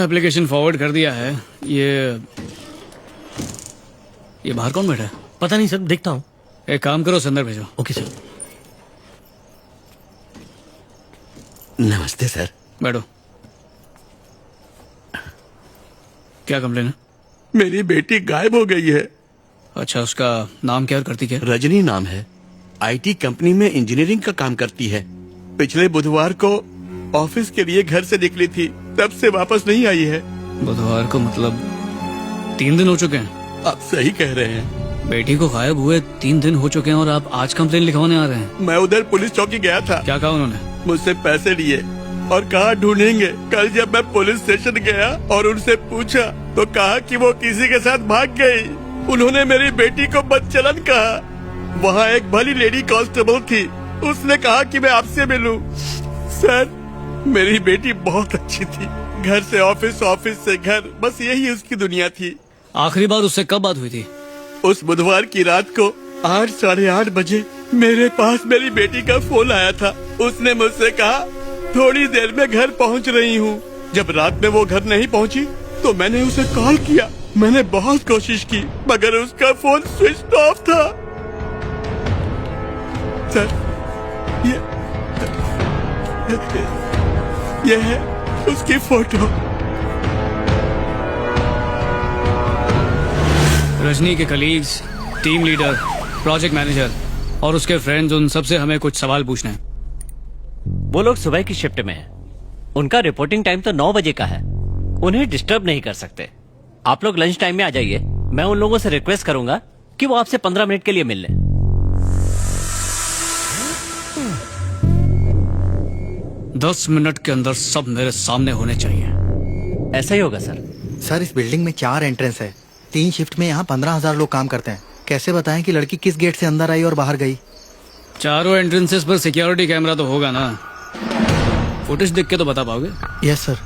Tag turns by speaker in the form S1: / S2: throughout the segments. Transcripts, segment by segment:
S1: Application forward कर दिया है। ये बाहर कौन बैठा है?
S2: पता नहीं सर, देखता हूँ।
S1: एक काम करो, अंदर भेजो।
S2: Okay sir.
S3: नमस्ते सर।
S1: बैठो। क्या कंप्लेन है?
S3: मेरी बेटी गायब हो गई है।
S1: अच्छा, उसका नाम क्या और करती क्या?
S3: रजनी नाम है। आईटी कंपनी में इंजीनियरिंग का काम करती है। पिछले बुधवार को ऑफिस के लिए घर से निकली थी, तब से वापस नहीं आई है।
S1: बुधवार को मतलब 3 दिन हो चुके हैं?
S3: आप सही कह रहे हैं।
S1: बेटी को गायब हुए 3 दिन हो चुके हैं और आप आज कंप्लेन लिखवाने आ रहे हैं?
S3: मैं उधर पुलिस चौकी गया था।
S1: क्या कहा उन्होंने?
S3: मुझसे पैसे लिए और कहा ढूंढेंगे। कल जब मैं पुलिस स्टेशन गया और उनसे पूछा तो कहा कि वो किसी के साथ भाग गई। उन्होंने मेरी बेटी को बदचलन कहा। वहाँ एक भली लेडी कांस्टेबल थी, उसने कहा कि मैं आपसे मिलूं। सर, मेरी बेटी बहुत अच्छी थी। घर से ऑफिस, ऑफिस से घर, बस यही उसकी दुनिया थी।
S1: आखिरी बार उससे कब बात हुई थी?
S3: उस बुधवार की रात को 8, साढ़े 8 बजे मेरे पास मेरी बेटी का फोन आया था। उसने मुझसे कहा थोड़ी देर में घर पहुंच रही हूं। जब रात में वो घर नहीं पहुंची तो मैंने उसे कॉल किया। मैंने बहुत कोशिश की मगर उसका फोन स्विच ऑफ था। सर, ये है उसकी फोटो।
S1: रजनी के colleagues, team leader, project manager और उसके फ्रेंड्स, उन सबसे हमें कुछ सवाल पूछने हैं।
S2: वो लोग सुबह की शिफ्ट में हैं। उनका रिपोर्टिंग टाइम तो 9 बजे का है। उन्हें डिस्टर्ब नहीं कर सकते। आप लोग लंच टाइम में आ जाइए। मैं उन लोगों से रिक्वेस्ट करूंगा कि वो आपसे 15 मिनट के लिए मिल लें।
S1: 10 मिनट के अंदर सब मेरे सामने होने चाहिए।
S2: ऐसा ही होगा सर।
S4: सर, इस बिल्डिंग में 4 एंट्रेंस है। 3 शिफ्ट में यहाँ 15,000 लोग काम करते हैं। कैसे बताएं कि लड़की किस गेट से अंदर आई और बाहर गई?
S1: चारों एंट्रेंसेस पर सिक्योरिटी कैमरा तो होगा ना? फुटेज देख के तो बता पाओगे?
S4: Yes sir.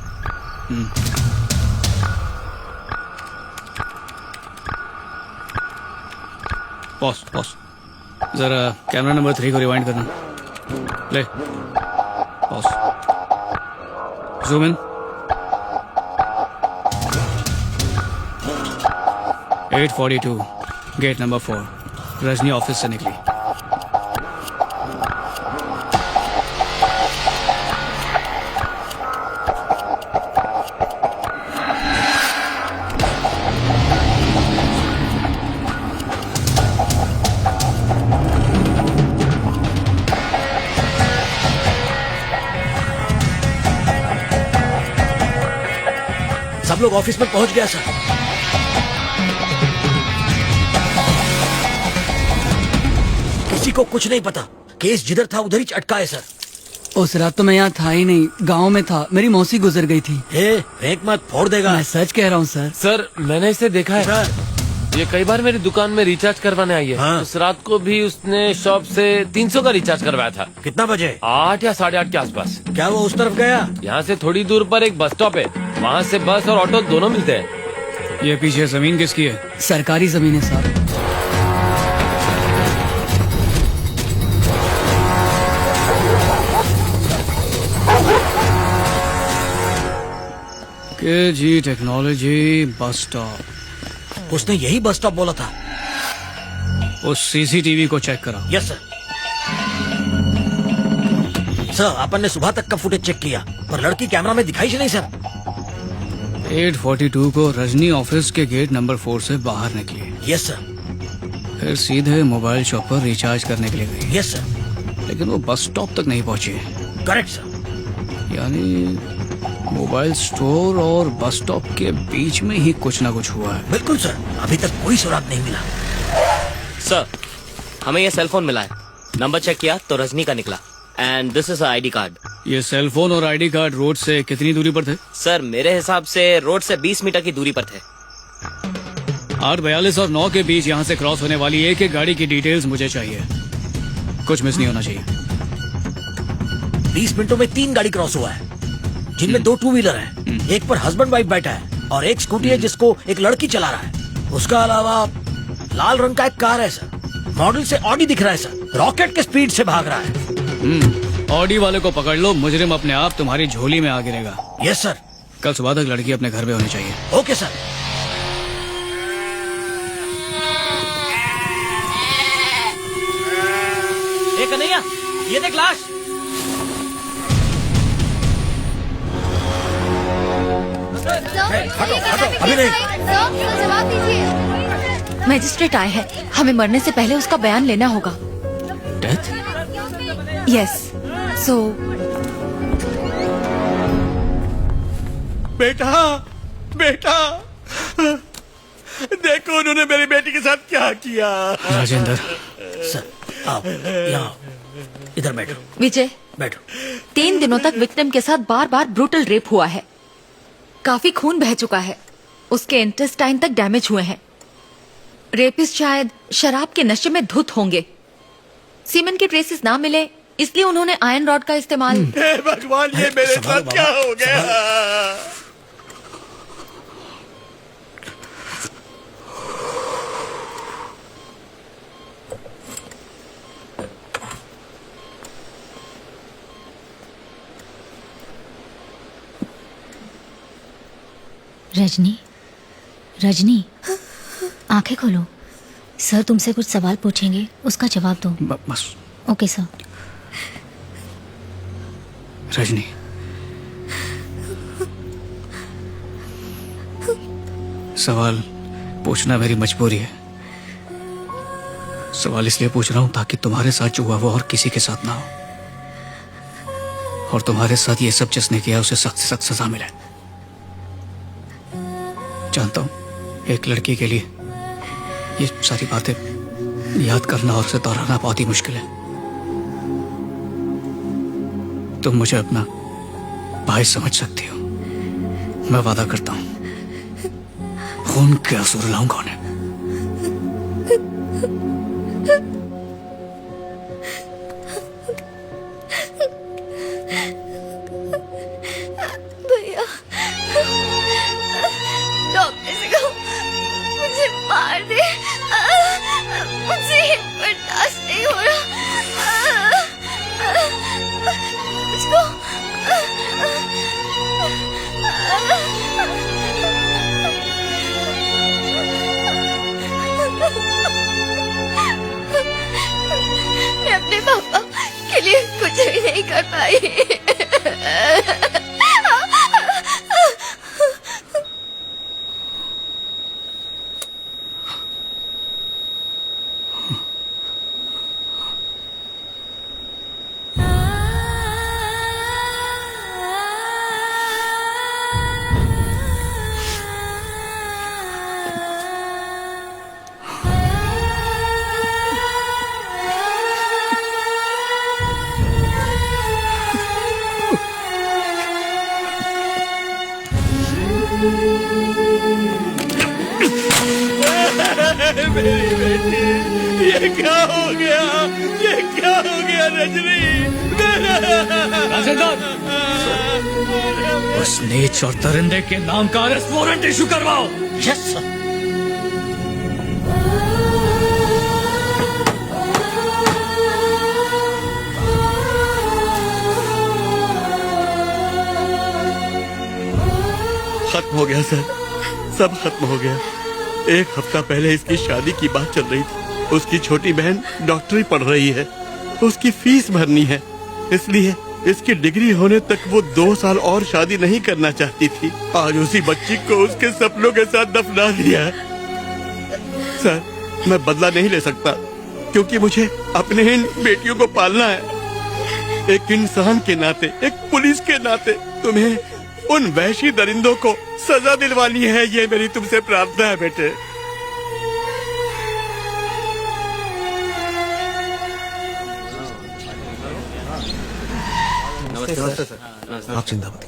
S1: पॉज। जरा कैमरा नंबर 3 को रिवाइंड करना। ले, pause, zoom in. 8:42, gate number 4। Rajni office से निकली।
S2: सब लोग ऑफिस में पहुंच गया सर। किसी को कुछ नहीं पता। केस जिधर था उधर ही अटका है सर।
S5: उस रात तो मैं यहाँ था ही नहीं, गांव में था। मेरी मौसी गुजर गई थी।
S2: फेंक मत, फोड़ देगा।
S5: मैं सच कह रहा हूँ सर।
S6: सर, मैंने इसे देखा है सर। ये कई बार मेरी दुकान में रिचार्ज करवाने आई है।
S2: हाँ।
S6: उस रात को भी उसने शॉप से 300 का रिचार्ज करवाया था।
S2: कितना बजे?
S6: 8 या 8:30 के आसपास।
S2: क्या वो उस तरफ गया?
S6: यहाँ से थोड़ी दूर पर एक बस स्टॉप है, वहाँ से बस और ऑटो दोनों मिलते हैं।
S1: ये पीछे जमीन किसकी है?
S5: सरकारी जमीन है साहब।
S1: KG technology bus stop.
S2: उसने यही बस स्टॉप बोला था।
S1: उस सीसीटीवी को चेक कराओ।
S2: Yes sir. सर, अपन ने सुबह तक का फुटेज चेक किया पर लड़की कैमरा में दिखाई ही नहीं सर।
S1: 8:42 को रजनी ऑफिस के गेट नंबर 4 से बाहर निकली।
S2: Yes sir.
S1: फिर सीधे मोबाइल शॉप पर रिचार्ज करने के लिए गई।
S2: Yes sir.
S1: लेकिन वो बस स्टॉप तक नहीं पहुंची।
S2: Correct sir.
S1: यानी मोबाइल स्टोर और बस स्टॉप के बीच में ही कुछ ना कुछ हुआ है।
S2: बिल्कुल सर, अभी तक कोई सुराग नहीं मिला।
S7: सर, हमें ये सेल फोन मिला है। नंबर चेक किया तो रजनी का निकला। And this is ID card.
S1: ये सेल फोन और आईडी कार्ड रोड से कितनी दूरी पर थे?
S7: सर, मेरे हिसाब से रोड से 20 मीटर की दूरी पर थे।
S1: 8:42 और 9 के बीच यहाँ से क्रॉस होने वाली एक एक गाड़ी की डिटेल्स मुझे चाहिए। कुछ मिस नहीं होना चाहिए।
S2: 20 मिनटों में 3 गाड़ी क्रॉस हुआ है, जिनमें 2 टू व्हीलर है। एक पर हस्बैंड वाइफ बैठा है और एक स्कूटी है जिसको एक लड़की चला रहा है। उसका अलावा लाल रंग का एक कार है सर। मॉडल से ऑडी दिख रहा है सर। रॉकेट के स्पीड से भाग रहा है।
S1: ऑडी वाले को पकड़ लो, मुजरिम अपने आप तुम्हारी झोली में आ गिरेगा।
S2: Yes sir.
S1: कल सुबह तक लड़की अपने घर पे होनी चाहिए।
S2: Okay sir.
S7: कन्हैया, ये देख लाश।
S2: अभी नहीं।
S8: जवाब दीजिए। मजिस्ट्रेट आए हैं, हमें मरने से पहले उसका बयान लेना होगा।
S1: डेथ?
S8: यस, सो
S3: बेटा, बेटा, देखो उन्होंने मेरी बेटी के साथ क्या किया।
S1: राजेंद्र,
S2: सर आप यहाँ इधर बैठो।
S8: विजय,
S2: बैठो।
S8: 3 दिनों तक विक्टिम के साथ बार बार ब्रूटल रेप हुआ है। काफी खून बह चुका है, उसके इंटेस्टाइन तक डैमेज हुए हैं। रेपिस्ट शायद शराब के नशे में धुत होंगे। सीमेन के ट्रेसेस ना मिले, इसलिए उन्होंने आयरन रॉड का इस्तेमाल।
S3: हे भगवान, ये मेरे साथ क्या हो गया।
S9: रजनी, रजनी, आंखें खोलो। सर तुमसे कुछ सवाल पूछेंगे, उसका जवाब दो।
S1: बस।
S9: Okay sir.
S1: रजनी, सवाल पूछना मेरी मजबूरी है। सवाल इसलिए पूछ रहा हूं ताकि तुम्हारे साथ जो हुआ वो और किसी के साथ ना हो, और तुम्हारे साथ ये सब जिसने किया उसे सख्त से सख्त सजा मिले। जानता हूं एक लड़की के लिए ये सारी बातें याद करना और उसे दोहराना बहुत ही मुश्किल है। तुम मुझे अपना भाई समझ सकती हो। मैं वादा करता हूं खून के आंसू रुलाऊंगा उन्हें।
S8: भैया, डॉक्टर से कहो मुझे मार दे, मुझे बर्दाश्त नहीं हो रहा। मुझको मैं अपने पापा के लिए कुछ भी नहीं कर पाई।
S3: मेरी बेटी, ये क्या हो गया, ये क्या हो गया रजनी।
S1: उस नीच और दरिंदे के नाम का अरेस्ट वारंट इशू करवाओ।
S2: Yes sir.
S3: खत्म हो गया सर, सब खत्म हो गया। 1 हफ्ता पहले इसकी शादी की बात चल रही थी। उसकी छोटी बहन डॉक्टरी पढ़ रही है, उसकी फीस भरनी है, इसलिए इसकी डिग्री होने तक वो 2 साल और शादी नहीं करना चाहती थी। आज उसी बच्ची को उसके सपनों के साथ दफना दिया। सर, मैं बदला नहीं ले सकता क्योंकि मुझे अपने इन बेटियों को पालना है। एक इंसान के नाते, एक पुलिस के नाते तुम्हें उन वहशी दरिंदों को सजा दिलवानी है, ये मेरी तुमसे प्रार्थना है बेटे।
S2: नमस्ते सर। आप चिंता मत